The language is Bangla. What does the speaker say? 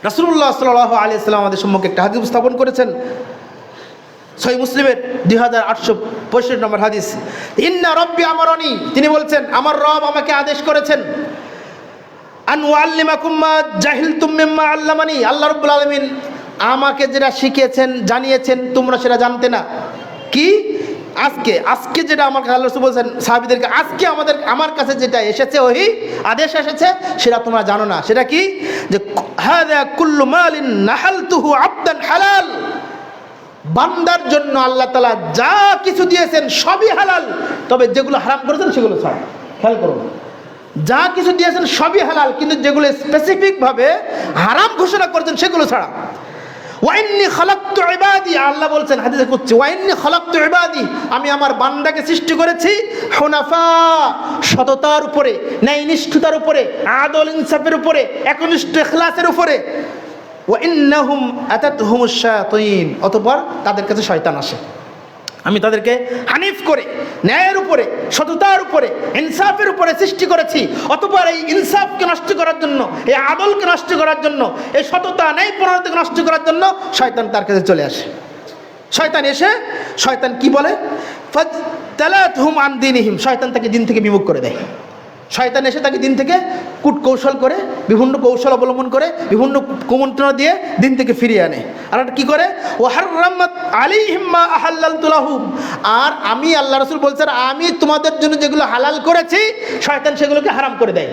রাসূলুল্লাহ সাল্লাল্লাহু আলাইহি ওয়াসাল্লাম আমাদের সম্মুখে একটা হাদিস উপস্থাপন করেছেন, সহিহ মুসলিমের 2865 নম্বর হাদিস। ইন্না রাব্বি আমারানি, তিনি বলছেন আমার রব আমাকে আদেশ করেছেন, আন উআল্লিমাকুম মা জাহিলতুম মিম্মা আল্লামানি, আল্লাহ রাব্বুল আলামিন আমাকে যেটা শিখিয়েছেন জানিয়েছেন তোমরা সেটা জানতে না। কি? আজকে যেটা আমার আল্লাহ রাসূল বলছেন সাহাবীদেরকে, আজকে আমার কাছে যেটা এসেছে ওহী আদেশ এসেছে সেটা তোমরা জানো না। সেটা কি? যে হাযা কুল্লু মালিন নাহালতুহু আবদান হালাল, বান্দার জন্য আল্লাহ তাআলা যা কিছু দিয়েছেন সবই হালাল, তবে যেগুলো হারাম করেছেন সেগুলো ছাড়া। খেয়াল করুন, যা কিছু দিয়েছেন সবই হালাল, কিন্তু যেগুলো স্পেসিফিকভাবে হারাম ঘোষণা করেছেন সেগুলো ছাড়া। ওয়াইন্নি খালাকতু ইবাদি, আল্লাহ বলছেন হাদিসে কুদসি, ওয়াইন্নি খালাকতু ইবাদি, আমি আমার বান্দাকে সৃষ্টি করেছি হুনাফা, সততার উপরে, ন্যায়নিষ্ঠতার উপরে, আদল ইনসাফের উপরে, একনিষ্ঠ ইখলাসের উপরে। ওয়াইন্নাহুম আতাতহুমুশ শায়াতিন, অতঃপর তাদের কাছে শয়তান আসে। আমি তাদেরকে হানিফ করে, ন্যায়ের উপরে, সততার উপরে, ইনসাফের উপরে সৃষ্টি করেছি, অতঃপর এই ইনসাফকে নষ্ট করার জন্য, এই আদলকে নষ্ট করার জন্য, এই সততা ন্যায়পরায়ণতাকে নষ্ট করার জন্য শয়তান তার কাছে চলে আসে। শয়তান এসে শয়তান কি বলে? ফাতালাতহুম আন দীনিহিম, শয়তান তাকে দিন থেকে বিমুখ করে দেয়। শয়তান এসে তাকে দিন থেকে কূটকৌশল করে, বিভিন্ন কৌশল অবলম্বন করে, বিভিন্ন কুমন্ত্রণা দিয়ে দিন থেকে ফিরিয়ে আনে। আর এটা কী করে? ও হাররামাত আলাইহিম মা আহাল্লালতু লাহুম, আর আমি আল্লাহ রাসূল বলছেন আমি তোমাদের জন্য যেগুলো হালাল করেছি শয়তান সেগুলোকে হারাম করে দেয়।